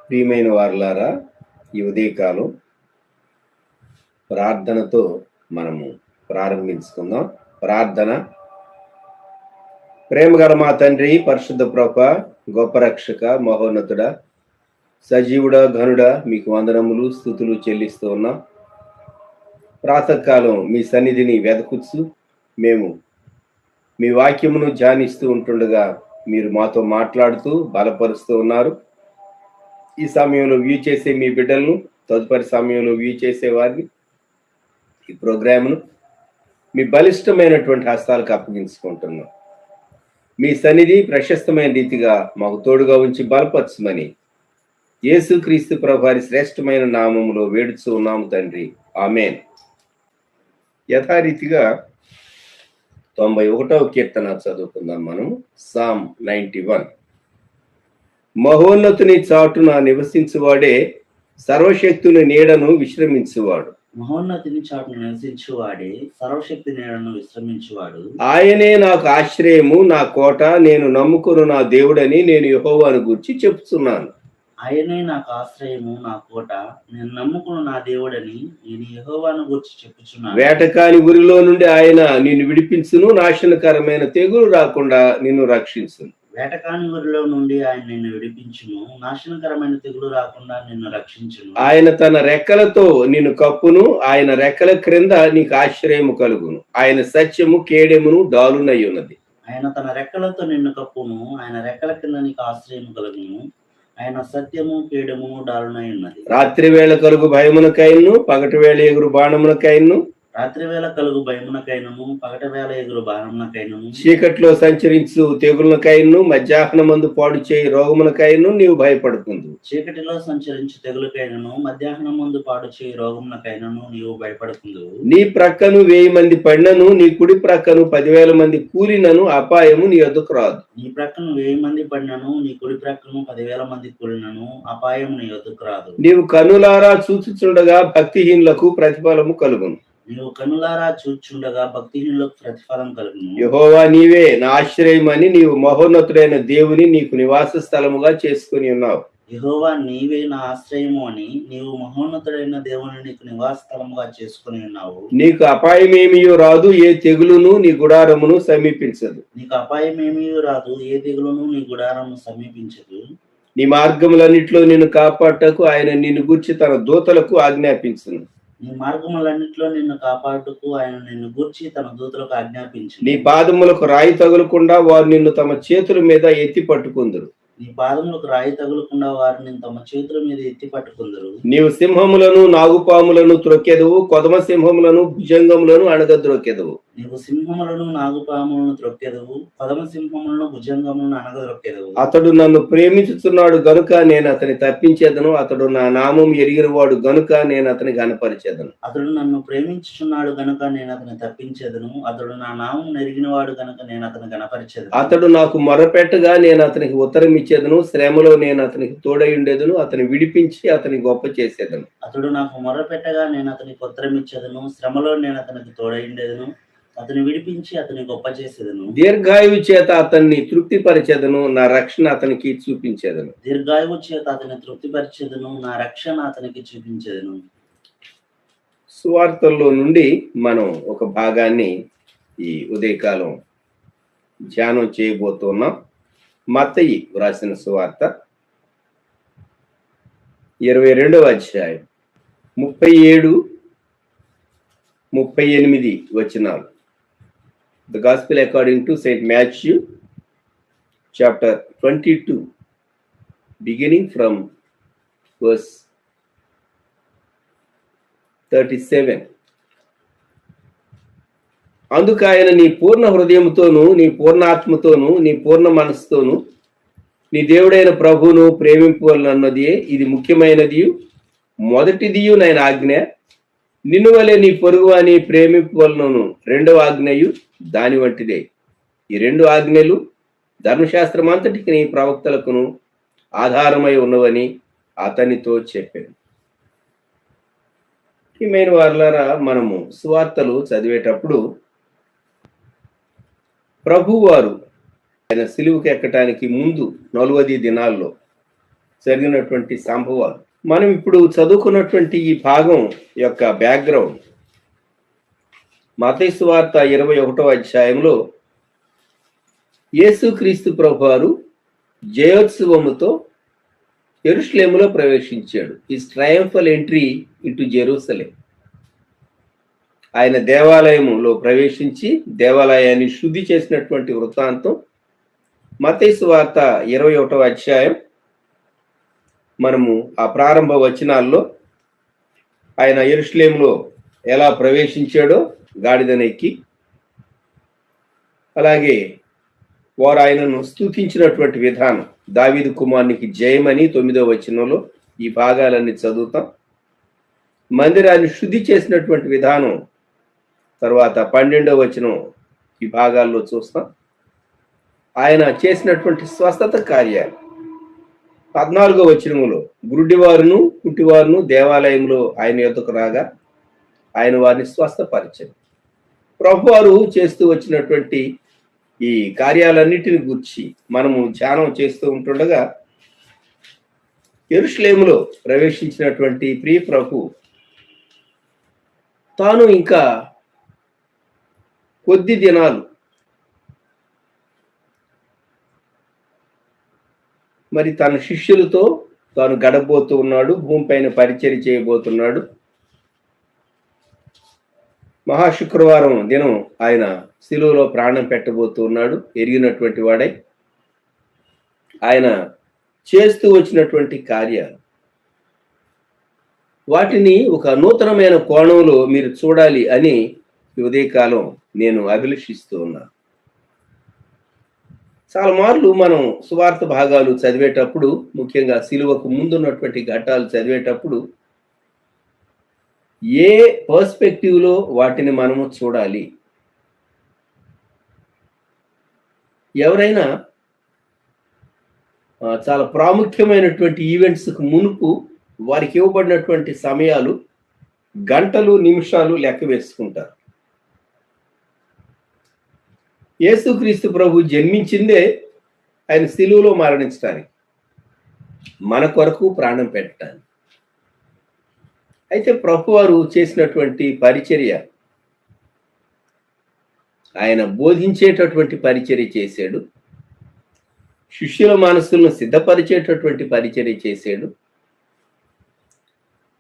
ప్రియమైన వారలారా, ఈ ఉదయకాలం ప్రార్థనతో మనము ప్రారంభించుకుందాం. ప్రార్థన. ప్రేమగల మా తండ్రి, పరిశుద్ధ ప్రభ, గొప్ప రక్షక, మహోన్నతుడ, సజీవుడ, ఘనుడ, మీకు వందనములు స్తుతులు చెల్లిస్తూ ఉన్నాం. ప్రాతకాలం మీ సన్నిధిని వెదకుచ్చు మేము మీ వాక్యమును ధ్యానిస్తూ ఉంటుండగా మీరు మాతో మాట్లాడుతూ బలపరుస్తూ ఉన్నారు. ఈ సమయంలో వ్యూ చేసే మీ బిడ్డలను, తదుపరి సమయంలో వ్యూ చేసే వారిని, ఈ ప్రోగ్రామ్ను మీ బలిష్టమైనటువంటి హస్తాలకు అప్పగించుకుంటున్నాం. మీ సన్నిధి ప్రశస్తమైన రీతిగా మాకు తోడుగా ఉంచి బలపరచమని యేసుక్రీస్తు ప్రభువారి శ్రేష్టమైన నామములో వేడుచూ ఉన్నాము తండ్రి, ఆమేన్. యథారీతిగా 91వ కీర్తన చదువుకుందాం. మనము సామ్ 91. మహోన్నతుని చాటున నివసించువాడే సర్వశక్తుని నీడను విశ్రమించువాడు. మహోన్నతిని చాటున నివసించువాడే సర్వశక్తి నీడను విశ్రమించువాడు. ఆయనే నాకు ఆశ్రయము, నా కోట, నేను నమ్ముకును నా దేవుడని నేను యెహోవాను గూర్చి చెప్తున్నాను. ఆయనే నాకు ఆశ్రయము, నా కోట, నేను నమ్ముకున్న నా దేవుడని నేను యెహోవాను గురించి చెప్పుచున్నాను. వేటకాని ఊరిలో నుండి ఆయన నిన్ను విడిపించును, నాశనకరమైన తెగులు రాకుండా నిన్ను రక్షించును. వేటకాని ఊరిలో నుండి ఆయన నిన్ను విడిపించును, నాశనకరమైన తెగులు రాకుండా నిన్ను రక్షించును. ఆయన తన రెక్కలతో నిన్ను కప్పును, ఆయన రెక్కల క్రింద నీకు ఆశ్రయము కలుగును. ఆయన సత్యము కేడెమును డాలునై ఉన్నది. ఆయన తన రెక్కలతో నిన్ను కప్పును, ఆయన రెక్కల కింద నీకు ఆశ్రయం కలుగును. ఆయన సత్యము కేడము డాలునై ఉన్నది. రాత్రి వేళ కలుగు భయమునకైను, పగటి వేళ ఎగురు బాణమునకైను, రాత్రి వేళ కలుగు భయమునకైనను, పగటి వేళ ఎగురు బాణమునకైనను, చీకట్లో సంచరించు తెగులకైను, మధ్యాహ్నమందు పాడు చేయి రోగమునకైను నీవు భయపడుకుందు. చీకటిలో సంచరించు తెగులకైనను, మధ్యాహ్నం ముందు పాడు చేయి రోగమునకైనను నీవు భయపడుకుందు. నీ ప్రక్కను 1000 మంది పడినను, నీ కుడి ప్రక్కను 10,000 మంది కూలినను అపాయము నీ యొద్దకు రాదు. నీ ప్రక్కను 1000 మంది పడినను, నీ కుడి ప్రక్కను 10,000 మంది కూలినను అపాయం నీ యొద్దకు రాదు. నీవు కన్నులారా చూచుచుండగా భక్తిహీనులకు ప్రతిఫలము కలుగును. నీవు కన్నులారా చూచుండగా భక్తిహీనులకు ప్రతిఫలం కలుగును. యెహోవా నీవే నా ఆశ్రయమని నీవు మహోన్నతుడైన దేవుని నీకు నివాస స్థలముగా చేసుకుని ఉన్నావు. యెహోవా నీవే నా ఆశ్రయము అని నీవు మహోన్నతుడైన దేవుని నీకు నివాస స్థలముగా చేసుకుని ఉన్నావు. నీకు అపాయమేమియో రాదు, ఏ తెగులును నీ గుడారమును సమీపించదు. నీకు అపాయం ఏమీ రాదు, ఏ తెగులును నీ గుడారము సమీపించదు. నీ మార్గములన్నిట్లో నిన్ను కాపాడటకు ఆయన నిన్ను గూర్చి తన దూతలకు ఆజ్ఞాపించును. నీ మార్గములన్నిట్లో నిన్ను కాపాడుటకు ఆయన నిన్ను గూర్చి తన దూతలకు ఆజ్ఞాపించు. నీ పాదములకు రాయి తగులకుండా వారు నిన్ను తమ చేతుల మీద ఎత్తి పట్టుకుందురు. నీ పాదములకు రాయి తగులకుండా వారిని తమ చేతుల మీద ఎత్తి పట్టుకుందరు. నీవు సింహములను నాగుపాములను త్రొక్కెదవు, కొదమ సింహములను భుజంగములను అణగద్రొక్కెదవు. నీవు సింహములను నాగుపాములను త్రొక్కెదవు, పదమ సింహములను భుజంగములను అనగదొక్కెదవు. అతడు నన్ను ప్రేమించుచున్నాడు గనుక నేను అతని తప్పించేదను, అతడు నా నామం ఎరిగినవాడు గనుక నేను అతని గనపరిచేదను. అతడు నన్ను ప్రేమించుచున్నాడు గనుక నేను అతని తప్పించేదను, అతడు నా నామం ఎరిగినవాడు గనుక నేను అతని గనపరిచేదను. అతడు నాకు మొరపెట్టగా నేను అతనికి ఉత్తరం ఇచ్చేదను, శ్రమలో నేను అతనికి తోడై ఉండేదను, అతని విడిపించి అతని గొప్ప చేసేదను. అతడు నాకు మొరపెట్టగా నేను అతనికి ఉత్తరం ఇచ్చేదను, శ్రమలో నేను అతనికి తోడై ఉండేదను, అతని విడిపించి అతని గొప్ప చేసేదను. దీర్ఘాయువు చేత అతన్ని తృప్తిపరిచేదను, నా రక్షణ అతనికి చూపించేదను. దీర్ఘాయువు చేత అతని తృప్తిపరిచేదను, నా రక్షణ అతనికి చూపించేదను. సువార్తల్లో నుండి మనం ఒక భాగాన్ని ఈ ఉదయకాలం ధ్యానం చేయబోతున్నాం. మత్తయి వ్రాసిన సువార్త 22వ అధ్యాయం 37, 38 వచనాలు. The Gospel according to St. Matthew, chapter 22, beginning from verse 37. అందుకు ఆయన నీ పూర్ణ హృదయముతోను, నీ పూర్ణ ఆత్మతోను, నీ పూర్ణ మనసుతోను నీ దేవుడైన ప్రభువును ప్రేమింపవలనన్నదే ఇది ముఖ్యమైనది, మొదటిదియు నైన ఆజ్ఞ. నిన్ను వలె నీ పొరుగువాని ప్రేమింపవలనను రెండవ ఆజ్ఞయు దాని వంటిదే. ఈ 2 ఆజ్ఞలు ధర్మశాస్త్రం అంతటికి నీ ప్రవక్తలకును ఆధారమై ఉన్నవని అతనితో చెప్పాను. ప్రియమైన వారలారా, మనము సువార్తలు చదివేటప్పుడు ప్రభువారు ఆయన సిలువకు ఎక్కటానికి ముందు 40 దినాల్లో జరిగినటువంటి సంభవాలు. మనం ఇప్పుడు చదువుకున్నటువంటి ఈ భాగం యొక్క బ్యాక్గ్రౌండ్ మత్తయి సువార్త 21వ అధ్యాయంలో యేసుక్రీస్తు ప్రభువారు జయోత్సవముతో యెరూషలేములో ప్రవేశించాడు. His triumphal entry into Jerusalem. ఆయన దేవాలయములో ప్రవేశించి దేవాలయాన్ని శుద్ధి చేసినటువంటి వృత్తాంతం మత్తయి సువార్త 21వ అధ్యాయం. మనము ఆ ప్రారంభ వచనాల్లో ఆయన యెరూషలేములో ఎలా ప్రవేశించాడో గాడిదనెక్కి, అలాగే వారు ఆయనను స్తుతించినటువంటి విధానం, దావీదు కుమారునికి జయమని 9వ వచనంలో ఈ భాగాలన్నీ చదువుతాం. మందిరాన్ని శుద్ధి చేసినటువంటి విధానం తర్వాత 12వ వచనం ఈ భాగాల్లో చూస్తాం. ఆయన చేసినటువంటి స్వస్థత కార్యాలు 14వ వచనములో గుడ్డివారును కుంటివారును దేవాలయంలో ఆయన యొద్దకు రాగా ఆయన వారిని స్వస్థపరిచారు. ప్రభువారు చేస్తూ వచ్చినటువంటి ఈ కార్యాలన్నిటిని గురించి మనము ధ్యానం చేస్తూ ఉంటుండగా యెరూషలేములో ప్రవేశించినటువంటి ప్రియ ప్రభు తాను ఇంకా కొద్ది దినాలు మరి తన శిష్యులతో తాను గడబోతూ ఉన్నాడు. భూమిపైన పరిచర్య చేయబోతున్నాడు. మహాశుక్రవారం దినం ఆయన శిలువలో ప్రాణం పెట్టబోతూ ఉన్నాడు. ఎరిగినటువంటి వాడై ఆయన చేస్తూ వచ్చినటువంటి కార్యాలు వాటిని ఒక నూతనమైన కోణంలో మీరు చూడాలి అని ఉదయకాలం నేను అభిలషిస్తూ ఉన్నాను. చాలా మార్లు మనం సువార్త భాగాలు చదివేటప్పుడు, ముఖ్యంగా శిలువకు ముందున్నటువంటి ఘట్టాలు చదివేటప్పుడు ఏ పర్స్పెక్టివ్లో వాటిని మనము చూడాలి. ఎవరైనా చాలా ప్రాముఖ్యమైనటువంటి ఈవెంట్స్కు మునుపు వారికి ఇవ్వబడినటువంటి సమయాలు, గంటలు, నిమిషాలు లెక్క వేసుకుంటారు. యేసుక్రీస్తు ప్రభు జన్మించిందే ఆయన శిలువలో మరణించడానికి, మన కొరకు ప్రాణం పెట్టడానికి. అయితే ప్రభువారు చేసినటువంటి పరిచర్య, ఆయన బోధించేటటువంటి పరిచర్య చేశాడు. శిష్యుల మనసులను సిద్ధపరిచేటటువంటి పరిచర్య చేశాడు.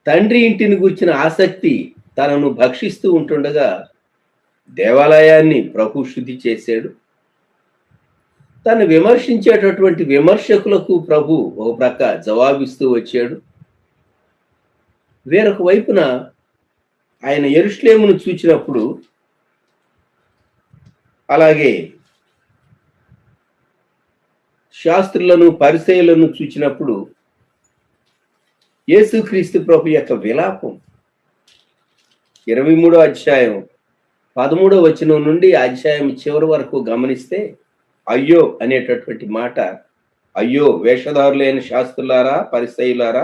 తండ్రి ఇంటిని గురించిన ఆసక్తి తనను భక్షిస్తూ ఉంటుండగా దేవాలయాన్ని ప్రభు శుద్ధి చేశాడు. తను విమర్శించేటటువంటి విమర్శకులకు ప్రభు ఒక ప్రక్క జవాబిస్తూ వచ్చాడు. వేరొక వైపున ఆయన యెరూషలేమును చూచినప్పుడు, అలాగే శాస్త్రులను పరిసయ్యులను చూచినప్పుడు యేసుక్రీస్తు ప్రభు యొక్క విలాపం 23వ అధ్యాయం 13వ వచనం నుండి అధ్యాయం చివరి వరకు గమనిస్తే, అయ్యో అనేటటువంటి మాట, అయ్యో వేషధారులైన శాస్త్రులారా పరిసయ్యులారా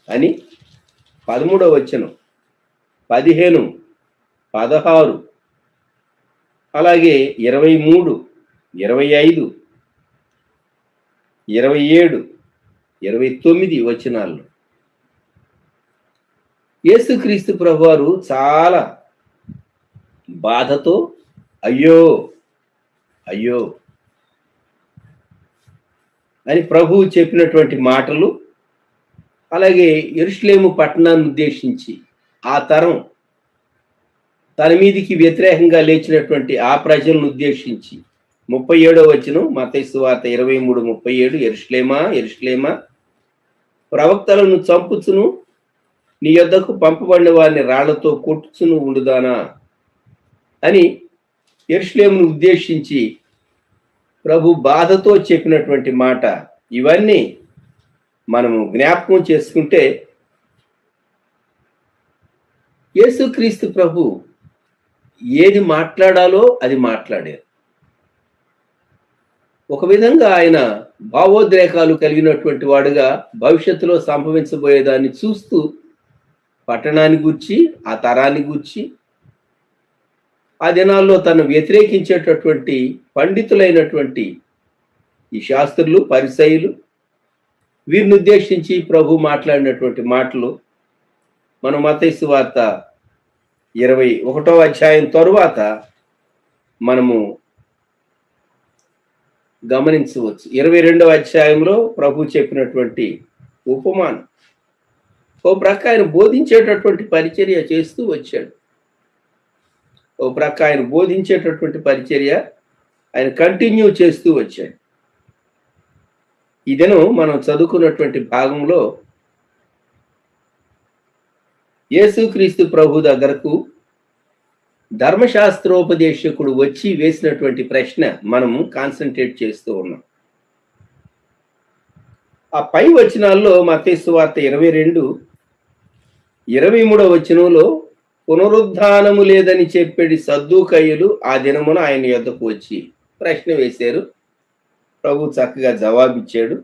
అని 13వ వచనం, 15, 16, అలాగే 23, 25, 27, 29 వచనాల్లో యేసుక్రీస్తు ప్రభువారు చాలా బాధతో అయ్యో అయ్యో అని ప్రభువు చెప్పినటువంటి మాటలు, అలాగే యెరూషలేము పట్టణాన్ని ఉద్దేశించి ఆ తరం తన మీదికి వ్యతిరేకంగా లేచినటువంటి ఆ ప్రజలను ఉద్దేశించి 37వ వచనం మత్తయి సువార్త 23:37, యెరూషలేమా యెరూషలేమా, ప్రవక్తలను చంపుచును నీ యొద్దకు పంపబడిన వారిని రాళ్లతో కొట్టుచును ఉండుదానా అని యెరూషలేమును ఉద్దేశించి ప్రభు బాధతో చెప్పినటువంటి మాట. ఇవన్నీ మనము జ్ఞాపకం చేసుకుంటే యేసుక్రీస్తు ప్రభు ఏది మాట్లాడాలో అది మాట్లాడారు. ఒక విధంగా ఆయన భావోద్రేకాలు కలిగినటువంటి వాడుగా భవిష్యత్తులో సంభవించబోయేదాన్ని చూస్తూ పట్టణాన్ని గూర్చి, ఆ తరాన్ని గూర్చి, ఆ దినాల్లో తను వ్యతిరేకించేటటువంటి పండితులైనటువంటి ఈ శాస్త్రులు పరిసయ్యులు వీరిని ఉద్దేశించి ప్రభు మాట్లాడినటువంటి మాటలు మనం మత్తయి సువార్త 21వ అధ్యాయం తరువాత మనము గమనించవచ్చు. 22వ అధ్యాయంలో ప్రభు చెప్పినటువంటి ఉపమానం. ఓ ప్రక్క ఆయన బోధించేటటువంటి పరిచర్య చేస్తూ వచ్చాడు. ఓ ప్రక్క ఆయన బోధించేటటువంటి పరిచర్య ఆయన కంటిన్యూ చేస్తూ వచ్చాడు. ఈ దినం మనం చదువుకున్నటువంటి భాగంలో యేసుక్రీస్తు ప్రభు దగ్గరకు ధర్మశాస్త్రోపదేశకుడు వచ్చి వేసినటువంటి ప్రశ్న మనము కాన్సన్ట్రేట్ చేస్తూ ఉన్నాం. ఆ పై వచనాల్లో మత్తయి సువార్త 22:23 వచనంలో పునరుద్ధానము లేదని చెప్పేది సద్దూకయ్యులు ఆ దినమున ఆయన యొద్దకు వచ్చి ప్రశ్న వేశారు. ప్రభు చక్కగా జవాబిచ్చాడు.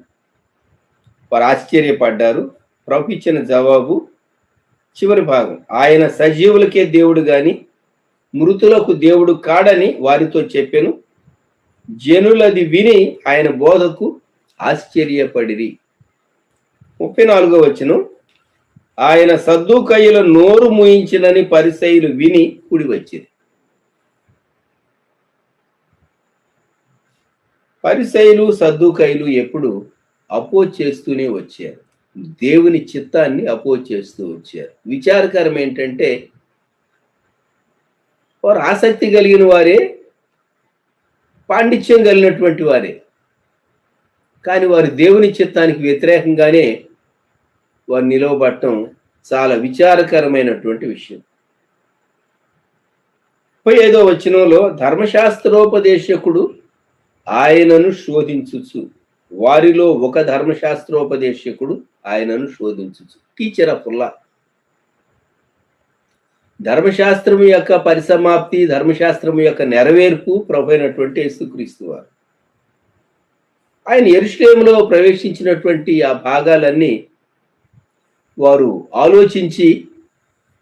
వారు ఆశ్చర్యపడ్డారు. ప్రభు ఇచ్చిన జవాబు చివరి భాగం, ఆయన సజీవులకే దేవుడు గాని మృతులకు దేవుడు కాడని వారితో చెప్పెను. జనులది విని ఆయన బోధకు ఆశ్చర్యపడిరి. 34వ వచనం, ఆయన సద్దూకయ్యుల నోరు మూయించినని పరిసయ్యులు విని కూడి వచ్చింది. పరిసయ్యులు సద్దూకయ్యులు ఎప్పుడు అపోజ్ చేస్తూనే వచ్చారు. దేవుని చిత్తాన్ని అపోజ్ చేస్తూ వచ్చారు. విచారకరం ఏంటంటే వారు ఆసక్తి కలిగిన వారే, పాండిత్యం కలిగినటువంటి వారే, కానీ వారు దేవుని చిత్తానికి వ్యతిరేకంగానే వారు నిలవబడటం చాలా విచారకరమైనటువంటి విషయం. 35వ వచనంలో ధర్మశాస్త్రోపదేశకుడు ఆయనను శోధించుచు, వారిలో ఒక ధర్మశాస్త్రోపదేశకుడు ఆయనను శోధించుచు. టీచర్ ఆఫ్ లా, ధర్మశాస్త్రము యొక్క పరిసమాప్తి, ధర్మశాస్త్రము యొక్క నెరవేర్పు ప్రభు అయినటువంటి యేసుక్రీస్తు వారు. ఆయన యెరూషలేములో ప్రవేశించినటువంటి ఆ భాగాలన్నీ వారు ఆలోచించి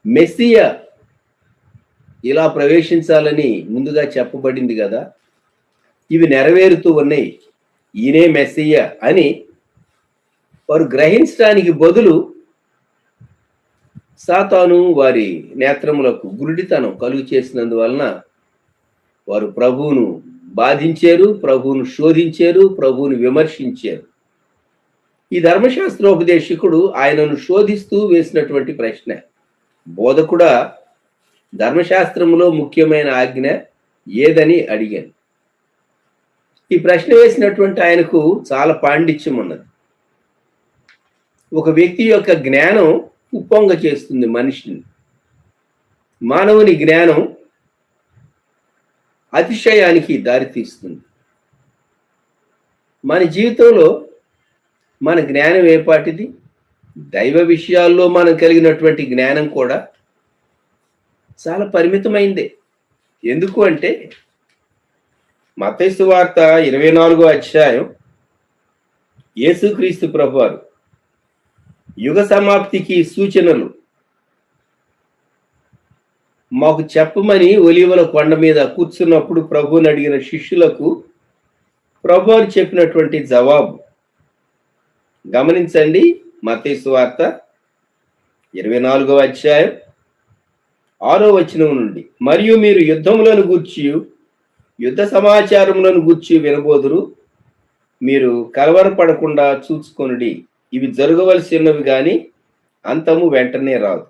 మెస్సియా ఇలా ప్రవేశించాలని ముందుగా చెప్పబడింది కదా, ఇవి నెరవేరుతూ ఉన్నాయి, ఈయనే మెస్సియా అని వారు గ్రహించడానికి బదులు సాతాను వారి నేత్రములకు గురుడితనం కలుగు చేసినందువలన వారు ప్రభువును బాధించారు, ప్రభువును శోధించారు, ప్రభువును విమర్శించారు. ఈ ధర్మశాస్త్రోపదేశకుడు ఆయనను శోధిస్తూ వేసినటువంటి ప్రశ్న, బోధకుడా ధర్మశాస్త్రములో ముఖ్యమైన ఆజ్ఞ ఏదని అడిగాను. ఈ ప్రశ్న వేసినటువంటి ఆయనకు చాలా పాండిత్యం ఉన్నది. ఒక వ్యక్తి యొక్క జ్ఞానం ఉప్పొంగ చేస్తుంది మనిషిని. మానవుని జ్ఞానం అతిశయానికి దారితీస్తుంది. మన జీవితంలో మన జ్ఞానం ఏపాటిది? దైవ విషయాల్లో మనం కలిగినటువంటి జ్ఞానం కూడా చాలా పరిమితమైందే. ఎందుకు అంటే మత్తయి సువార్త 24వ అధ్యాయం యేసుక్రీస్తు ప్రభువారు యుగ సమాప్తికి సూచనలు మాకు చెప్పమని ఒలీవల కొండ మీద కూర్చున్నప్పుడు ప్రభువుని అడిగిన శిష్యులకు ప్రభువారు చెప్పినటువంటి జవాబు గమనించండి. మత్తయి సువార్త 24వ అధ్యాయం 6వ వచనం నుండి, మరియు మీరు యుద్ధములను గూర్చి యుద్ధ సమాచారములను గూర్చి వినబోదురు, మీరు కలవరపడకుండా చూసుకొనుడి, ఇవి జరగవలసి ఉన్నవి గాని అంతము వెంటనే రాదు.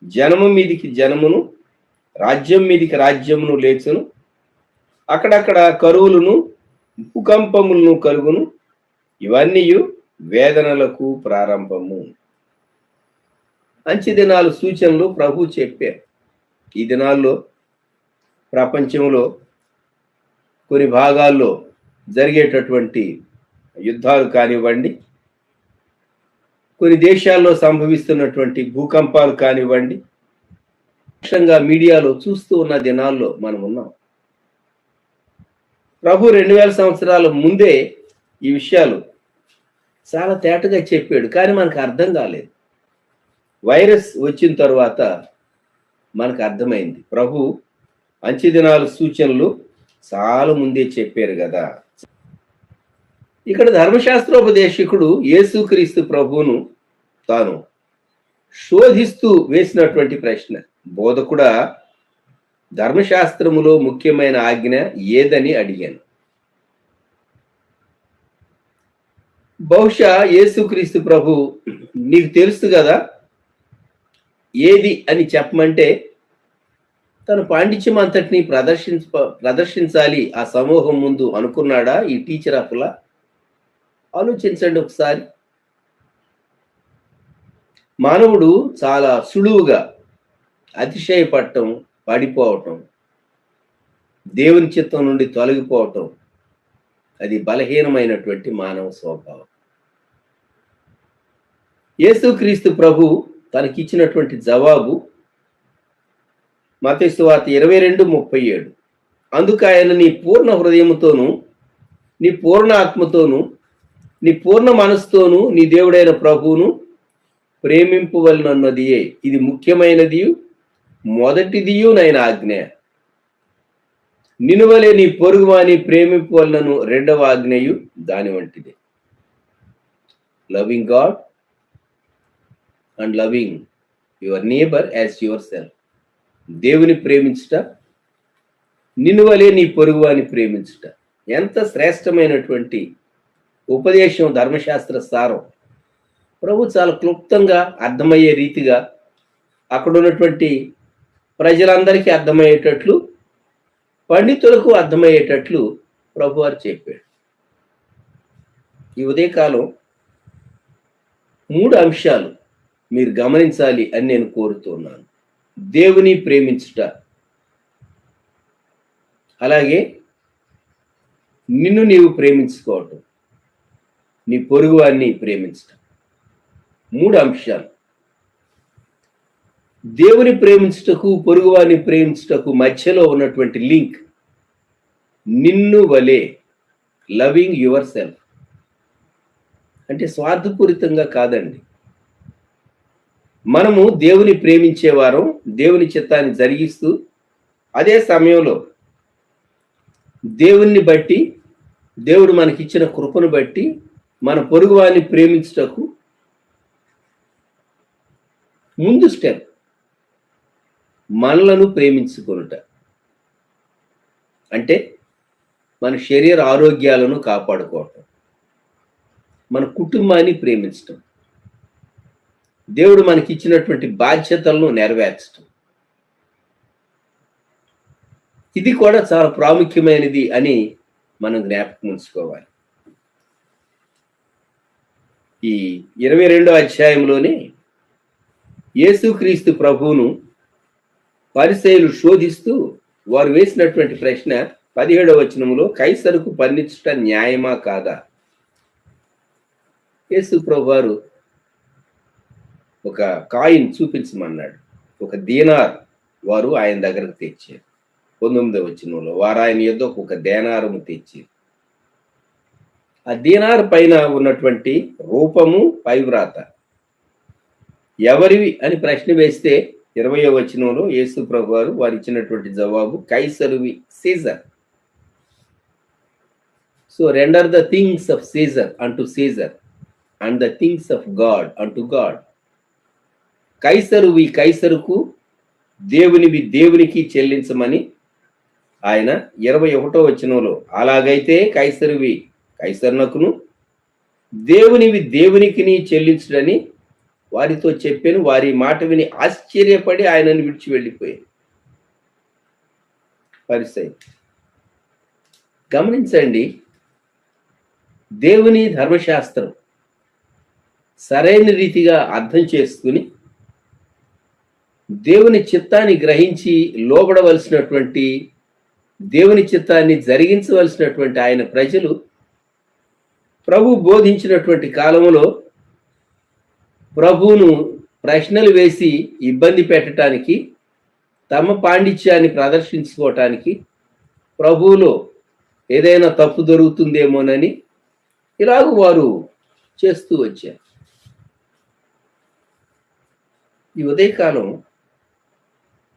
జనము మీదికి జనమును, రాజ్యం మీదికి రాజ్యమును లేచును, అక్కడక్కడ కరువులను భూకంపములను కలుగును, ఇవన్నీ వేదనలకు ప్రారంభము. మంచి దినాలు సూచనలు ప్రభు చెప్పారు. ఈ దినాల్లో ప్రపంచంలో కొన్ని భాగాల్లో జరిగేటటువంటి యుద్ధాలు కానివ్వండి, కొన్ని దేశాల్లో సంభవిస్తున్నటువంటి భూకంపాలు కానివ్వండి, ముఖ్యంగా మీడియాలో చూస్తూ ఉన్న దినాల్లో మనం ఉన్నాం. ప్రభు 2000 సంవత్సరాల ముందే ఈ విషయాలు చాలా తేటగా చెప్పాడు, కానీ మనకు అర్థం కాలేదు. వైరస్ వచ్చిన తర్వాత మనకు అర్థమైంది. ప్రభు అంచె దినాలు సూచనలు చాలా ముందే చెప్పారు కదా. ఇక్కడ ధర్మశాస్త్రోపదేశకుడు యేసుక్రీస్తు ప్రభువును తాను శోధిస్తూ వేసినటువంటి ప్రశ్న, బోధకుడా, ధర్మశాస్త్రములో ముఖ్యమైన ఆజ్ఞ ఏదని అడిగాను. బహుశా యేసుక్రీస్తు ప్రభు నీకు తెలుసు కదా ఏది అని చెప్పమంటే తన పాండిత్యం అంతటిని ప్రదర్శించాలి ఆ సమూహం ముందు అనుకున్నాడా ఈ టీచర్ అప్పులా? ఆలోచించండి ఒకసారి. మానవుడు చాలా సులువుగా అతిశయపడటం, పడిపోవటం, దేవుని చిత్తం నుండి తొలగిపోవటం, అది బలహీనమైనటువంటి మానవ స్వభావం. యేసుక్రీస్తు ప్రభు తనకిచ్చినటువంటి జవాబు మత్తయి సువార్త 22:37. అందుకు ఆయన నీ పూర్ణ హృదయముతోను, నీ పూర్ణ ఆత్మతోను, నీ పూర్ణ మనసుతోను నీ దేవుడైన ప్రభువును ప్రేమింపవలనన్నదియే ఇది ముఖ్యమైనది, మొదటిదియు నైన ఆజ్ఞ. నిన్ను వలె నీ పొరుగువాని ప్రేమింపవలనను రెండవ ఆజ్ఞయు దాని వంటిది. Loving God and loving your neighbour as your self. దేవుని ప్రేమించుట, నిన్ను వలె నీ పొరుగువాని ప్రేమించుట. ఎంత శ్రేష్టమైనటువంటి ఉపదేశం, ధర్మశాస్త్ర సారం. ప్రభు చాలా క్లుప్తంగా అర్థమయ్యే రీతిగా అక్కడ ఉన్నటువంటి ప్రజలందరికీ అర్థమయ్యేటట్లు, పండితులకు అర్థమయ్యేటట్లు ప్రభు వారు చెప్పాడు. ఈ ఉదయకాలం 3 అంశాలు మీరు గమనించాలి అని నేను కోరుతున్నాను. దేవుని ప్రేమించుట, అలాగే నిన్ను నీవు ప్రేమించుకోవటం, నీ పొరుగువాన్ని ప్రేమించటం. 3 అంశాలు. దేవుని ప్రేమించుటకు, పొరుగువాన్ని ప్రేమించుటకు మధ్యలో ఉన్నటువంటి లింక్ నిన్ను వలే, లవింగ్ యువర్ సెల్ఫ్. అంటే స్వార్థపూరితంగా కాదండి. మనము దేవుని ప్రేమించేవారం, దేవుని చిత్తాన్ని జరిగిస్తూ అదే సమయంలో దేవుణ్ణి బట్టి, దేవుడు మనకిచ్చిన కృపను బట్టి మన పొరుగువాన్ని ప్రేమించుటకు ముందు స్టెప్ మనలను ప్రేమించుకొనుట. అంటే మన శరీర ఆరోగ్యాలను కాపాడుకోవటం, మన కుటుంబాన్ని ప్రేమించటం, దేవుడు మనకిచ్చినటువంటి బాధ్యతలను నెరవేర్చటం. ఇది కూడా చాలా ప్రాముఖ్యమైనది అని మనం జ్ఞాపకం ఉంచుకోవాలి. ఈ 22వ అధ్యాయంలోనే యేసుక్రీస్తు ప్రభువును పరిసయ్యులు శోధిస్తూ వారు వేసినటువంటి ప్రశ్న 17వ వచనంలో, కైసరుకు పన్నించుట న్యాయమా కాదా? యేసు ప్రభు వారు ఒక కాయిన్ చూపించమన్నాడు. ఒక దీనార్ వారు ఆయన దగ్గరకు తెచ్చారు. 19వ వచనంలో వారు ఆయన యొద్ద ఒక దేనారము తెచ్చారు. ఆ దీనార్ పైన ఉన్నటువంటి రూపము, పైవ్రాత ఎవరివి అని ప్రశ్న వేస్తే 20వ వచనంలో యేసు ప్రభు వారు వారు ఇచ్చినటువంటి జవాబు, కైసరువి, Caesar. So render the things of Caesar unto Caesar and the things of God unto God. కైసరువి కైసరుకు, దేవునివి దేవునికి చెల్లించమని ఆయన 21వ వచనంలో, అలాగైతే కైసరువి కైసరునకును, దేవునివి దేవునికిని చెల్లించుడని వారితో చెప్పాను. వారి మాట విని ఆశ్చర్యపడి ఆయనను విడిచి వెళ్ళిపోయారు. పరిసయ్యులు గమనించండి, దేవుని ధర్మశాస్త్రం సరైన రీతిగా అర్థం చేసుకుని దేవుని చిత్తాన్ని గ్రహించి లోబడవలసినటువంటి, దేవుని చిత్తాన్ని జరిగించవలసినటువంటి ఆయన ప్రజలు ప్రభు బోధించినటువంటి కాలంలో ప్రభువును ప్రశ్నలు వేసి ఇబ్బంది పెట్టడానికి, తమ పాండిత్యాన్ని ప్రదర్శించుకోవటానికి, ప్రభువులో ఏదైనా తప్పు దొరుకుతుందేమోనని ఇలాగ వారు చేస్తూ వచ్చారు. ఈ ఉదయకాలం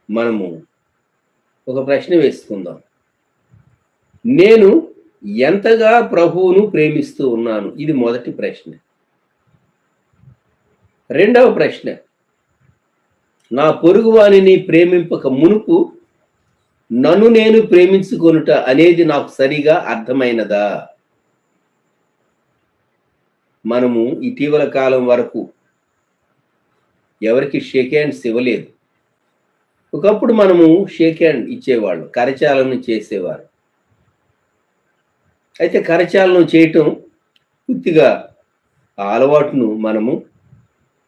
మనము ఒక ప్రశ్న వేసుకుందాం. నేను ఎంతగా ప్రభువును ప్రేమిస్తూ ఉన్నాను? ఇది మొదటి ప్రశ్న. రెండవ ప్రశ్న, నా పొరుగువానిని ప్రేమింపక మునుపు నన్ను నేను ప్రేమించుకొనుట అనేది నాకు సరిగా అర్థమైనదా? మనము ఇటీవల కాలం వరకు ఎవరికి షేక్ హ్యాండ్స్ ఇవ్వలేదు. ఒకప్పుడు మనము షేక్ హ్యాండ్ ఇచ్చేవాళ్ళు, కరచాలనం చేసేవారు. అయితే కరచాలనం చేయటం పూర్తిగా ఆ అలవాటును మనము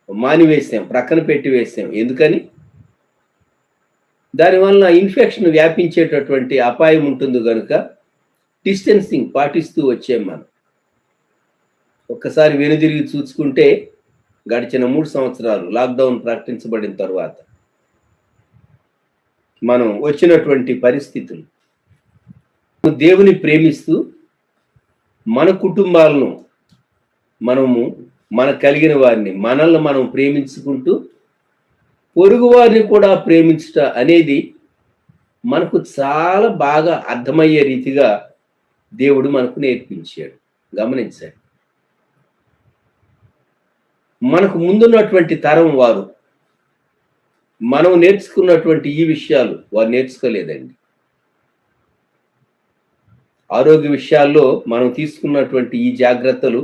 మానివేశాం, ప్రక్కన పెట్టి వేసాం. ఎందుకని? దానివల్ల ఇన్ఫెక్షన్ వ్యాపించేటటువంటి అపాయం ఉంటుంది కనుక డిస్టెన్సింగ్ పాటిస్తూ వచ్చాం మనం. ఒక్కసారి వెనుదిరిగి చూసుకుంటే గడిచిన 3 సంవత్సరాలు లాక్డౌన్ ప్రకటించబడిన తర్వాత మనం వచ్చినటువంటి పరిస్థితులు, దేవుని ప్రేమిస్తూ మన కుటుంబాలను మనము, మనకు కలిగిన వారిని, మనల్ని మనం ప్రేమించుకుంటూ పొరుగు వారిని కూడా ప్రేమించుట అనేది మనకు చాలా బాగా అర్థమయ్యే రీతిగా దేవుడు మనకు నేర్పించాడు. గమనించండి. మనకు ముందున్నటువంటి తరం వారు మనం నేర్చుకున్నటువంటి ఈ విషయాలు వారు నేర్చుకోలేదండి. ఆరోగ్య విషయాల్లో మనం తీసుకున్నటువంటి ఈ జాగ్రత్తలు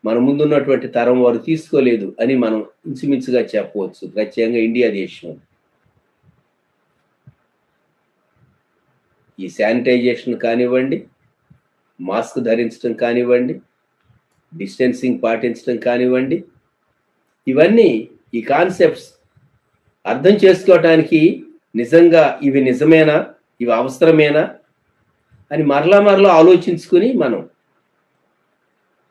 మన ముందున్నటువంటి తరం వారు తీసుకోలేదు అని మనం ఇంచుమించుగా చెప్పవచ్చు, ప్రత్యేకంగా ఇండియా దేశం. ఈ శానిటైజేషన్ కానివ్వండి, మాస్క్ ధరించడం కానివ్వండి, డిస్టెన్సింగ్ పాటించడం కానివ్వండి, ఇవన్నీ ఈ కాన్సెప్ట్స్ అర్థం చేసుకోవటానికి నిజంగా ఇవి నిజమేనా, ఇవి అవసరమేనా అని మరలా ఆలోచించుకుని మనం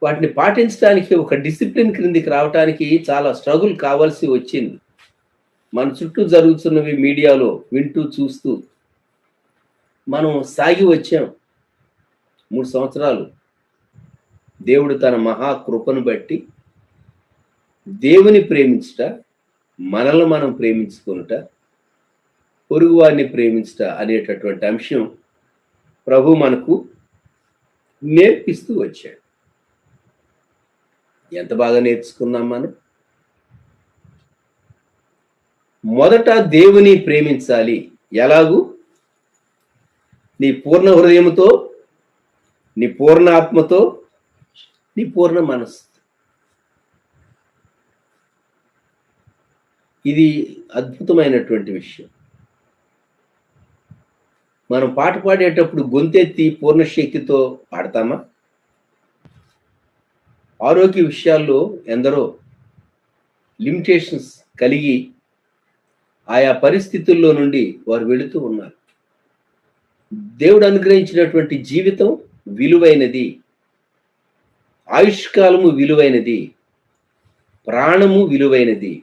వాటిని పాటించడానికి ఒక డిసిప్లిన్ క్రిందికి రావడానికి చాలా స్ట్రగుల్ కావాల్సి వచ్చింది. మన చుట్టూ జరుగుతున్నవి మీడియాలో వింటూ చూస్తూ మనం సాగి వచ్చాం 3 సంవత్సరాలు. దేవుడు తన మహాకృపను బట్టి దేవుని ప్రేమించుట, మనల్ని మనం ప్రేమించుకొనుట, పొరుగువారిని ప్రేమించుట అనేటటువంటి అంశం ప్రభు మనకు నేర్పిస్తూ వచ్చాడు. ఎంత బాగా నేర్చుకున్నాం మనం. మొదట దేవుని ప్రేమించాలి. ఎలాగూ? నీ పూర్ణ హృదయముతో, నీ పూర్ణ ఆత్మతో, నీ పూర్ణ మనస్సు. ఇది అద్భుతమైనటువంటి విషయం. మనం పాట పాడేటప్పుడు గొంతెత్తి పూర్ణ శక్తితో పాడతామా? ఆరోగ్య విషయాల్లో ఎందరో లిమిటేషన్స్ కలిగి ఆయా పరిస్థితుల్లో నుండి వారు వెళుతూ ఉన్నారు. దేవుడు అనుగ్రహించినటువంటి జీవితం విలువైనది, ఆయుష్కాలము విలువైనది, ప్రాణము విలువైనది.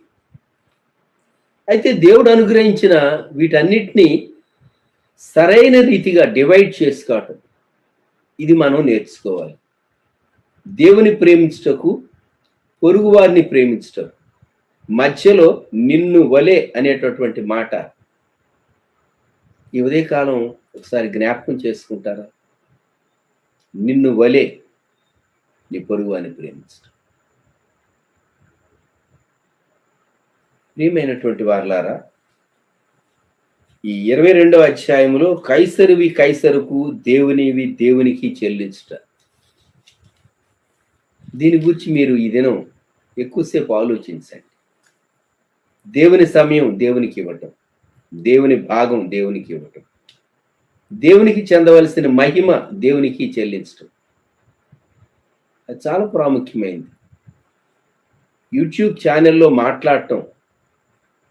అయితే దేవుడు అనుగ్రహించిన వీటన్నిటినీ సరైన రీతిగా డివైడ్ చేసుకోవటం, ఇది మనం నేర్చుకోవాలి. దేవుని ప్రేమించుటకు, పొరుగు వారిని ప్రేమించుటకు మధ్యలో నిన్ను వలె అనేటటువంటి మాట ఈ ఉదయకాలం ఒకసారి జ్ఞాపకం చేసుకుంటారా? నిన్ను వలె నీ పొరుగు వారిని ప్రేమించటం. ప్రియమైనటువంటి వారలారా, ఈ 22వ అధ్యాయంలో కైసరువి కైసరుకు, దేవునివి దేవునికి చెల్లించుట, దీని గురించి మీరు ఈ దినం ఎక్కువసేపు ఆలోచించండి. దేవుని సమయం దేవునికి ఇవ్వటం, దేవుని భాగం దేవునికి ఇవ్వటం, దేవునికి చెందవలసిన మహిమ దేవునికి చెల్లించటం, అది చాలా ప్రాముఖ్యమైనది. యూట్యూబ్ ఛానల్లో మాట్లాడటం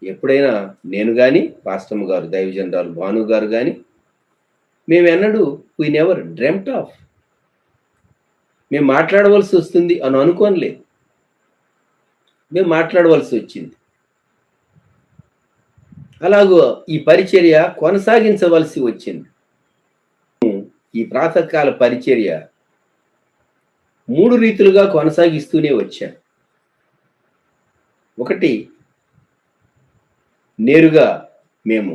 ఎప్పుడైనా నేను కానీ, పాస్టమ్ గారు, దైవజనరాలు భాను గారు కానీ, మేమెన్నడూ వీ నెవర్ డ్రెమ్ట్ ఆఫ్, మేము మాట్లాడవలసి వస్తుంది అని అనుకోనలేదు. మేము మాట్లాడవలసి వచ్చింది. అలాగూ ఈ పరిచర్య కొనసాగించవలసి వచ్చింది. ఈ ప్రాతకాల పరిచర్య 3 రీతులుగా కొనసాగిస్తూనే వచ్చాను. ఒకటి, నేరుగా మేము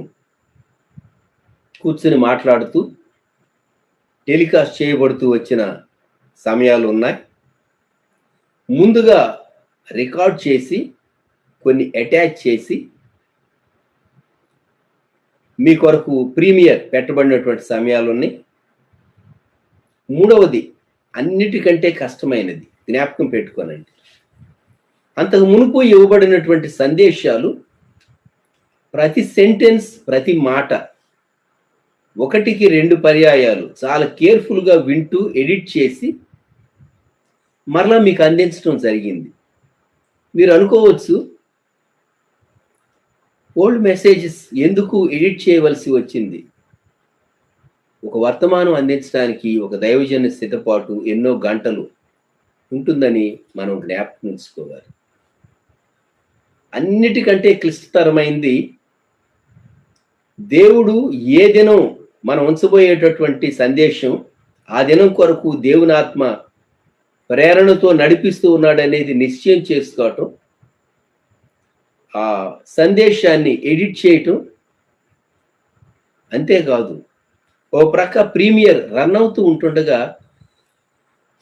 కూర్చుని మాట్లాడుతూ టెలికాస్ట్ చేయబడుతూ వచ్చిన సమయాలు ఉన్నాయి. ముందుగా రికార్డ్ చేసి కొన్ని అటాచ్ చేసి మీ కొరకు ప్రీమియర్ పెట్టబడినటువంటి సమయాలు ఉన్నాయి. మూడవది అన్నిటికంటే కష్టమైనది, జ్ఞాపకం పెట్టుకోనండి, అంతకు మునుపు ఇవ్వబడినటువంటి సందేశాలు ప్రతి సెంటెన్స్, ప్రతి మాట, 1కి 2 పర్యాయాలు చాలా కేర్ఫుల్గా వింటూ ఎడిట్ చేసి మరలా మీకు అందించడం జరిగింది. మీరు అనుకోవచ్చు, ఓల్డ్ మెసేజెస్ ఎందుకు ఎడిట్ చేయవలసి వచ్చింది? ఒక వర్తమానం అందించడానికి ఒక దైవజన సిద్ధపాటు ఎన్నో గంటలు ఉంటుందని మనం జ్ఞాపకం ఉంచుకోవాలి. అన్నిటికంటే క్లిష్టతరమైంది, దేవుడు ఏ దినం మనం ఉంచబోయేటటువంటి సందేశం ఆ దినం కొరకు దేవుని ఆత్మ ప్రేరణతో నడిపిస్తూ ఉన్నాడనేది నిశ్చయం చేసుకోవటం, ఆ సందేశాన్ని ఎడిట్ చేయటం. అంతేకాదు, ఓ ప్రక్క ప్రీమియర్ రన్ అవుతూ ఉంటుండగా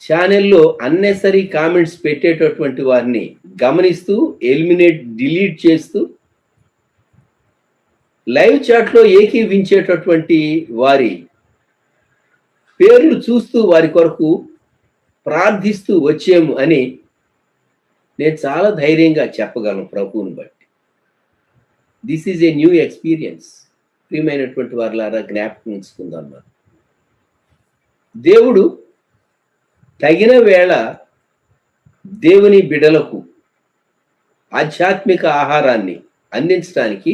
ఛానల్లో అన్నెసరీ కామెంట్స్ పెట్టేటటువంటి వారిని గమనిస్తూ డిలీట్ చేస్తూ లైవ్ చాట్లో ఏకీవించేటటువంటి వారి పేర్లు చూస్తూ వారి కొరకు ప్రార్థిస్తూ వచ్చాము అని నేను చాలా ధైర్యంగా చెప్పగలను ప్రభువుని బట్టి. This is a new experience. ప్రియమైనటువంటి వారిలారా, జ్ఞాపకం ఉంచుకుందాం. దేవుడు తగిన వేళ దేవుని బిడలకు ఆధ్యాత్మిక ఆహారాన్ని అందించడానికి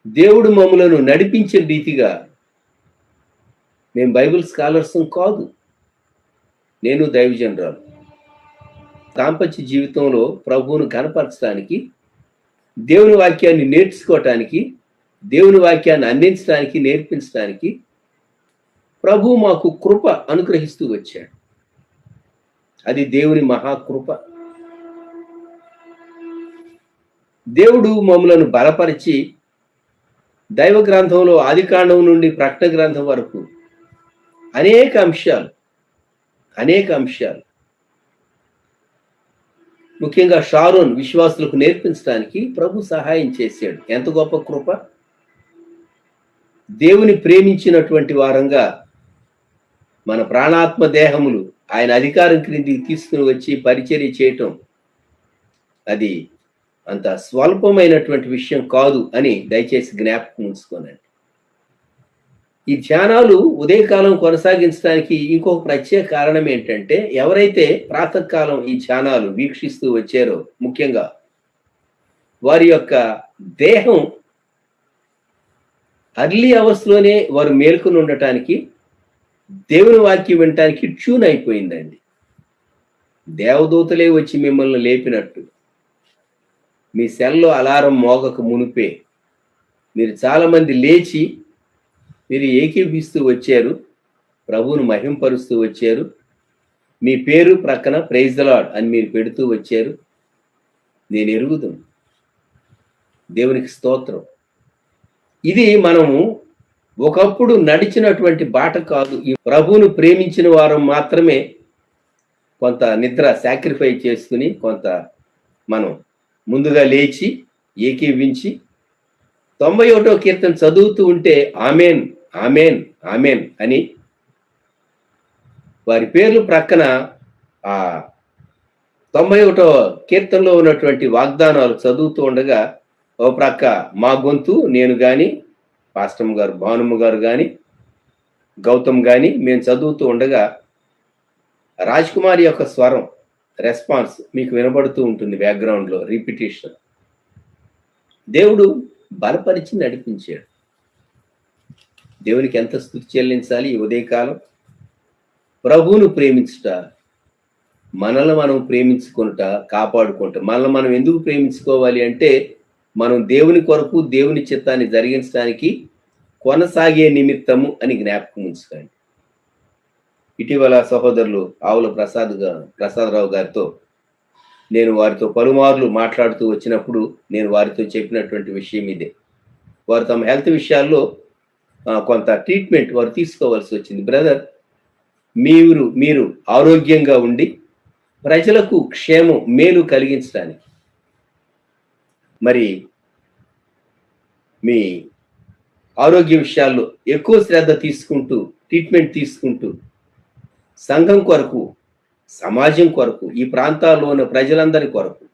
దేవుడు మమ్మలను నడిపించిన రీతిగా, మేము బైబిల్ స్కాలర్స్ కాదు, నేను దైవజనరాలు, దాంపత్య జీవితంలో ప్రభువును కనపరచడానికి, దేవుని వాక్యాన్ని నేర్చుకోవటానికి, దేవుని వాక్యాన్ని అందించడానికి, నేర్పించడానికి ప్రభు మాకు కృప అనుగ్రహిస్తూ వచ్చాడు. అది దేవుని మహాకృప. దేవుడు మమ్మలను బలపరిచి దైవ గ్రంథంలో ఆదికాండం నుండి ప్రకటన గ్రంథం వరకు అనేక అంశాలు ముఖ్యంగా షారోన్ విశ్వాసులకు నేర్పించడానికి ప్రభు సహాయం చేశాడు. ఎంత గొప్ప కృప! దేవుని ప్రేమించినటువంటి వారంగా మన ప్రాణాత్మ దేహములు ఆయన అధికారం క్రిందికి తీసుకుని వచ్చి పరిచర్య చేయటం అది అంత స్వల్పమైనటువంటి విషయం కాదు అని దయచేసి జ్ఞాపకం ఉంచుకోనండి. ఈ ధ్యానాలు ఉదయకాలం కొనసాగించడానికి ఇంకొక ప్రత్యేక కారణం ఏంటంటే, ఎవరైతే ప్రాతకాలం ఈ ధ్యానాలు వీక్షిస్తూ వచ్చారో ముఖ్యంగా వారి యొక్క దేహం అర్లీ అవర్స్లోనే వారు మేల్కొని ఉండటానికి, దేవుని వాక్యం వినటానికి ట్యూన్ అయిపోయిందండి. దేవదూతలే వచ్చి మిమ్మల్ని లేపినట్టు మీ సెల్లో అలారం మోగక మునిపే మీరు చాలామంది లేచి మీరు ఏకీభిస్తూ వచ్చారు, ప్రభువును మహింపరుస్తూ వచ్చారు. మీ పేరు ప్రక్కన ప్రైజ్ ది లార్డ్ అని మీరు పెడుతూ వచ్చారు. నేను ఎరుగుదును. దేవునికి స్తోత్రం. ఇది మనము ఒకప్పుడు నడిచినటువంటి బాట కాదు. ఈ ప్రభువును ప్రేమించిన వారు మాత్రమే కొంత నిద్ర సాక్రిఫైస్ చేసుకుని కొంత మనం ముందుగా లేచి ఏకీవించి 91వ కీర్తన చదువుతూ ఉంటే ఆమెన్ ఆమెన్ ఆమెన్ అని వారి పేర్లు ప్రక్కన ఆ 91వ కీర్తనలో ఉన్నటువంటి వాగ్దానాలు చదువుతూ ఉండగా ఓ ప్రక్క మా గొంతు నేను కానీ, పాస్టమ్ గారు భానుమ్మ గారు కానీ, గౌతమ్ కానీ మేము చదువుతూ ఉండగా రాజ్ కుమార్ యొక్క స్వరం రెస్పాన్స్ మీకు వినబడుతూ ఉంటుంది బ్యాక్గ్రౌండ్లో, రిపిటేషన్. దేవుడు బలపరిచి నడిపించాడు. దేవునికి ఎంత స్తుతి చెల్లించాలి ఈ ఉదయకాలం. ప్రభువును ప్రేమించుట, మనల్ని మనం ప్రేమించుకుంట, కాపాడుకుంటా. మనల్ని మనం ఎందుకు ప్రేమించుకోవాలి అంటే, మనం దేవుని కొరకు దేవుని చిత్తాన్ని జరిగించడానికి కొనసాగే నిమిత్తము అని జ్ఞాపకం ఉంచుకోండి. ఇటీవల సహోదరులు ఆవుల ప్రసాదరావు గారితో నేను వారితో పలుమార్లు మాట్లాడుతూ వచ్చినప్పుడు నేను వారితో చెప్పినటువంటి విషయం ఇదే. వారు తమ హెల్త్ విషయాల్లో కొంత ట్రీట్మెంట్ వారు తీసుకోవాల్సి వచ్చింది. బ్రదర్, మీరు ఆరోగ్యంగా ఉండి ప్రజలకు క్షేమం మేలు కలిగించడానికి మరి మీ ఆరోగ్య విషయాల్లో ఎక్కువ శ్రద్ధ తీసుకుంటూ ట్రీట్మెంట్ తీసుకుంటూ సంఘం కొరకు, సమాజం కొరకు, ఈ ప్రాంతాల్లో ఉన్న ప్రజలందరి కొరకు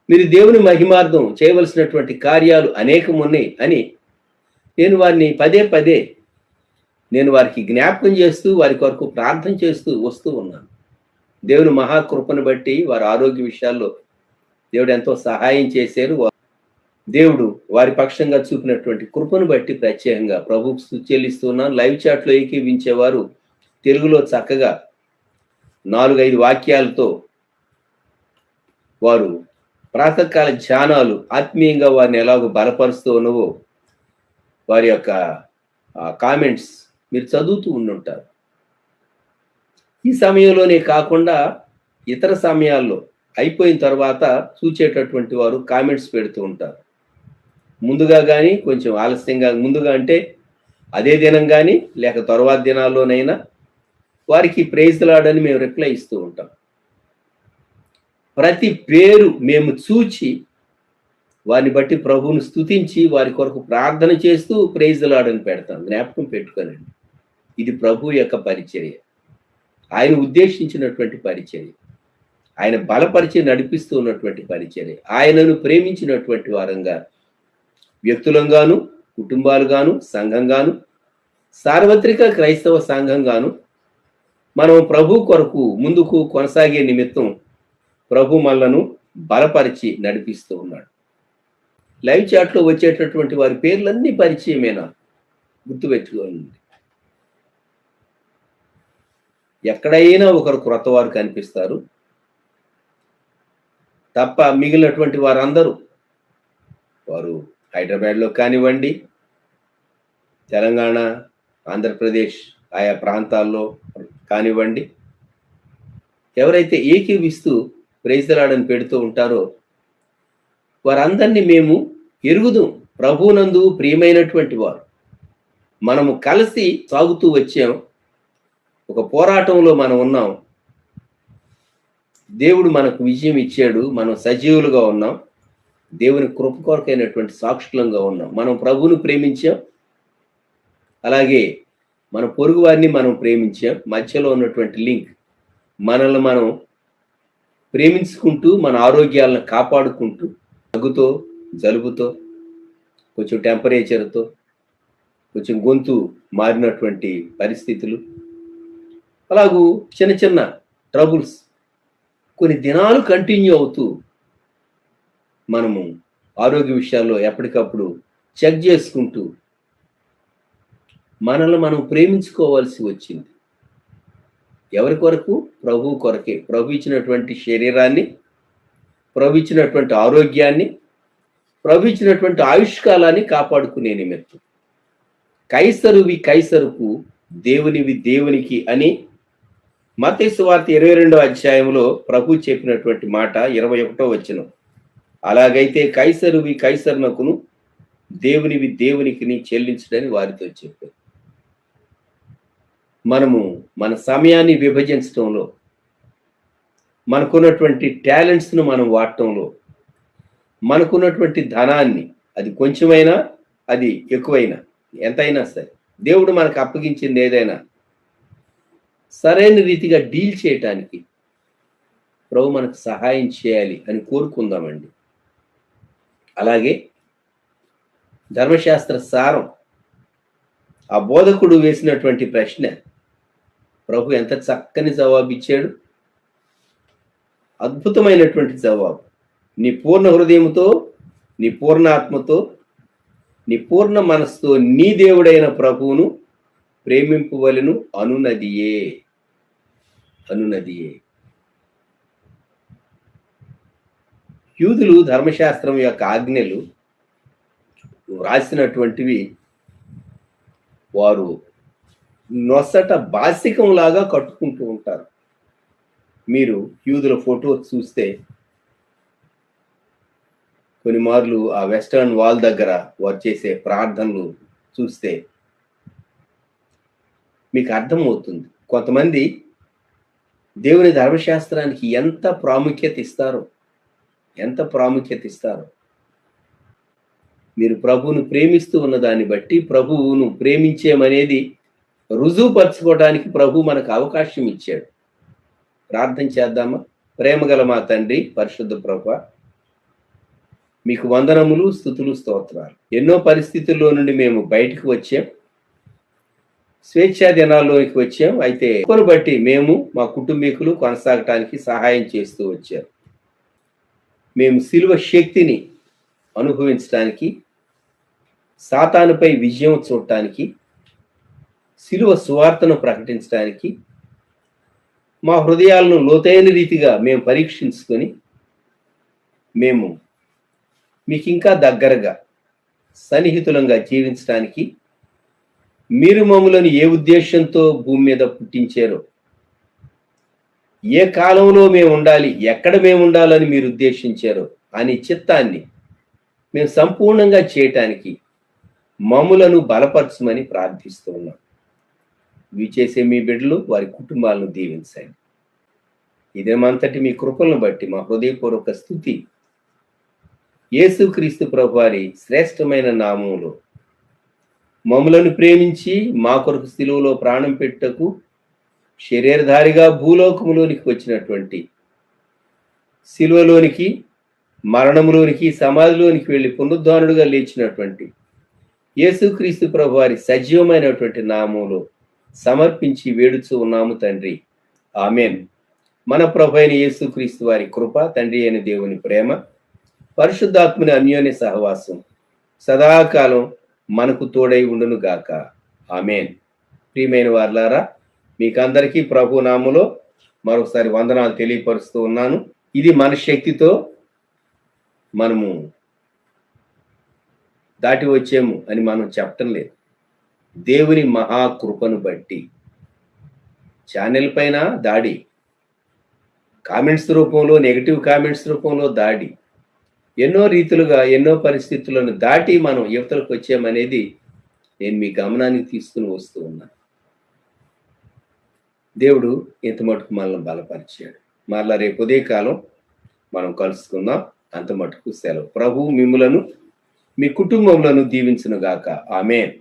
మీరు దేవుని మహిమార్థం చేయవలసినటువంటి కార్యాలు అనేకం ఉన్నాయి అని నేను వారిని పదే పదే వారికి జ్ఞాపకం చేస్తూ వారి కొరకు ప్రార్థన చేస్తూ వస్తూ ఉన్నాను. దేవుని మహాకృపను బట్టి వారి ఆరోగ్య విషయాల్లో దేవుడు ఎంతో సహాయం చేశారు. దేవుడు వారి పక్షంగా చూపినటువంటి కృపను బట్టి ప్రత్యేకంగా ప్రభువుకు స్తుతి చెల్లిస్తున్నాను. లైవ్ చాట్లో ఏకీవించేవారు తెలుగులో చక్కగా 4-5 వాక్యాలతో వారు ప్రాతకాల ధ్యానాలు ఆత్మీయంగా వారిని ఎలాగో బలపరుస్తూ ఉన్నవో వారి యొక్క కామెంట్స్ మీరు చదువుతూ ఉండుంటారు. ఈ సమయంలోనే కాకుండా ఇతర సమయాల్లో అయిపోయిన తర్వాత చూచేటటువంటి వారు కామెంట్స్ పెడుతూ ఉంటారు. ముందుగా కానీ కొంచెం ఆలస్యంగా, ముందుగా అంటే అదే దినం కానీ లేక తర్వాత దినాల్లోనైనా వారికి ప్రైజ్ లార్డ్ అని మేము రిప్లై ఇస్తూ ఉంటాం. ప్రతి పేరు మేము చూచి వారిని బట్టి ప్రభువును స్తుతించి వారి కొరకు ప్రార్థన చేస్తూ ప్రైజ్ లార్డ్ అని పెడతాం. జ్ఞాపకం పెట్టుకోనండి, ఇది ప్రభు యొక్క పరిచర్య, ఆయన ఉద్దేశించినటువంటి పరిచర్య, ఆయన బలపరిచి నడిపిస్తూ ఉన్నటువంటి పరిచర్య. ఆయనను ప్రేమించినటువంటి వారంగా వ్యక్తులంగాను, కుటుంబాలుగాను, సంఘంగాను, సార్వత్రిక క్రైస్తవ సంఘంగాను మనం ప్రభు కొరకు ముందుకు కొనసాగే నిమిత్తం ప్రభు మనలను బలపరిచి నడిపిస్తూ ఉన్నాడు. లైవ్ చాట్లో వచ్చేటటువంటి వారి పేర్లన్నీ పరిచయమేనా, గుర్తుపెట్టుకోండి. ఎక్కడైనా ఒకరు క్రొత్త వారు కనిపిస్తారు తప్ప మిగిలినటువంటి వారందరూ వారు హైదరాబాద్లో కానివ్వండి, తెలంగాణ, ఆంధ్రప్రదేశ్ ఆయా ప్రాంతాల్లో కానివ్వండి, ఎవరైతే ఏకీవిస్తూ ప్రైజ్ ది లార్డ్ అని పెడుతూ ఉంటారో వారందరినీ మేము ఎరుగుదాం. ప్రభువునందు ప్రియమైనటువంటి వారు మనము కలిసి సాగుతూ వచ్చాం. ఒక పోరాటంలో మనం ఉన్నాం. దేవుడు మనకు విజయం ఇచ్చాడు. మనం సజీవులుగా ఉన్నాం. దేవుని కృప కొరకైనటువంటి సాక్షులంగా ఉన్నాం. మనం ప్రభువును ప్రేమించాం, అలాగే మన పొరుగు వారిని మనం ప్రేమించాం. మధ్యలో ఉన్నటువంటి లింక్ మనల్ని మనం ప్రేమించుకుంటూ మన ఆరోగ్యాలను కాపాడుకుంటూ దగ్గుతో, జలుబుతో, కొంచెం టెంపరేచర్తో, కొంచెం గొంతు మారినటువంటి పరిస్థితులు, అలాగూ చిన్న చిన్న ట్రబుల్స్ కొన్ని దినాలు కంటిన్యూ అవుతూ మనము ఆరోగ్య విషయాల్లో ఎప్పటికప్పుడు చెక్ చేసుకుంటూ మనల్ని మనం ప్రేమించుకోవాల్సి వచ్చింది. ఎవరి కొరకు? ప్రభు కొరకే. ప్రభు ఇచ్చినటువంటి శరీరాన్ని, ప్రభు ఇచ్చినటువంటి ఆరోగ్యాన్ని, ప్రభు ఇచ్చినటువంటి ఆయుష్కాలాన్ని కాపాడుకునే నిమిత్తం. కైసరువి కైసరుకు, దేవునివి దేవునికి అని మత్తయి సువార్త 22వ అధ్యాయంలో ప్రభు చెప్పినటువంటి మాట 21వ వచనం. అలాగైతే కైసరువి కైసరునకును, దేవునివి దేవునికి చెల్లించడని వారితో చెప్పారు. మనము మన సమయాన్ని విభజించడంలో, మనకున్నటువంటి టాలెంట్స్ను మనం వాడటంలో, మనకున్నటువంటి ధనాన్ని, అది కొంచెమైనా అది ఎక్కువైనా ఎంతైనా సరే, దేవుడు మనకు అప్పగించింది ఏదైనా సరైన రీతిగా డీల్ చేయటానికి ప్రభు మనకు సహాయం చేయాలి అని కోరుకుందామండి. అలాగే ధర్మశాస్త్ర సారం, ఆ బోధకుడు వేసినటువంటి ప్రశ్న ప్రభు ఎంత చక్కని జవాబు ఇచ్చాడు. అద్భుతమైనటువంటి జవాబు. నీ పూర్ణ హృదయంతో, నీ పూర్ణ ఆత్మతో, నీ పూర్ణ మనసుతో నీ దేవుడైన ప్రభువును ప్రేమింపవలెను అనునదియే. యూదులు ధర్మశాస్త్రం యొక్క ఆజ్ఞలు వ్రాసినటువంటివి వారు నొసట బాసికంలాగా కట్టుకుంటూ ఉంటారు. మీరు యూదుల ఫోటో చూస్తే కొన్ని మార్లు ఆ వెస్టర్న్ వాల్ దగ్గర వారు చేసే ప్రార్థనలు చూస్తే మీకు అర్థమవుతుంది. కొంతమంది దేవుని ధర్మశాస్త్రానికి ఎంత ప్రాముఖ్యత ఇస్తారో, ఎంత ప్రాముఖ్యత ఇస్తారో. మీరు ప్రభువును ప్రేమిస్తూ ఉన్న దాన్ని బట్టి ప్రభువును ప్రేమించేమనేది రుజువుపరచుకోవడానికి ప్రభు మనకు అవకాశం ఇచ్చాడు. ప్రార్థన చేద్దామా? ప్రేమగల మా తండ్రి, పరిశుద్ధ ప్రభువా, మీకు వందనములు, స్తుతులు, స్తోత్రాలు. ఎన్నో పరిస్థితుల్లో నుండి మేము బయటకు వచ్చాం, స్వేచ్ఛా దినాల్లోనికి వచ్చాం. అయితే కృపను బట్టి మేము మా కుటుంబీకులు కొనసాగటానికి సహాయం చేస్తూ వచ్చారు. మేము సిలువ శక్తిని అనుభవించడానికి, సాతానుపై విజయం చూడటానికి, సిలువ సువార్తను ప్రకటించడానికి మా హృదయాలను లోతైన రీతిగా మేము పరీక్షించుకొని మేము మీకు ఇంకా దగ్గరగా సన్నిహితులంగా జీవించడానికి మీరు మమ్మలను ఏ ఉద్దేశంతో భూమి మీద పుట్టించారో, ఏ కాలంలో మేము ఉండాలి, ఎక్కడ మేము ఉండాలని మీరు ఉద్దేశించారో అని చిత్తాన్ని మేము సంపూర్ణంగా చేయటానికి మమ్ములను బలపరచమని ప్రార్థిస్తూ ఉన్నాం. ఇవి చేసే మీ బిడ్డలు వారి కుటుంబాలను దీవించండి. ఇదేమంతటి మీ కృపలను బట్టి మా హృదయపూర్వక స్తుతి యేసుక్రీస్తు ప్రభు వారి శ్రేష్టమైన నామములో మమ్ములను ప్రేమించి మా కొరకు సిలువలో ప్రాణం పెట్టుటకు శరీరధారిగా భూలోకములోనికి వచ్చినటువంటి, సిలువలోనికి, మరణములోనికి, సమాధిలోనికి వెళ్ళి పునరుద్ధానుడుగా లేచినటువంటి యేసుక్రీస్తు ప్రభు వారి సజీవమైనటువంటి నామములో సమర్పించి వేడుచూ ఉన్నాము తండ్రి. ఆమేన్. మన ప్రభు అయిన యేసుక్రీస్తు వారి కృప, తండ్రి అయిన దేవుని ప్రేమ, పరిశుద్ధాత్మని అన్యోన్య సహవాసం సదాకాలం మనకు తోడై ఉండును గాక. ఆమేన్. ప్రియమైన వారలారా, మీకందరికీ ప్రభు నామములో మరొకసారి వందనాలు తెలియపరుస్తూ ఉన్నాను. ఇది మన శక్తితో మనము దాటి వచ్చాము అని మనం చెప్పటం లేదు. దేవుని మహాకృపను బట్టి ఛానల్ పైన దాడి, కామెంట్స్ రూపంలో, నెగటివ్ కామెంట్స్ రూపంలో దాడి, ఎన్నో రీతులుగా ఎన్నో పరిస్థితులను దాటి మనం యువతలకు వచ్చామనేది నేను మీ గమనానికి తీసుకుని వస్తూ ఉన్నాను. దేవుడు ఇంత మటుకు మనల్ని బలపరిచాడు. మరలా రేపు ఉదయకాలం మనం కలుసుకుందాం. అంత మటుకు సెలవు. ప్రభు మిమ్ములను, మీ కుటుంబములను దీవించును గాక. ఆమేన్.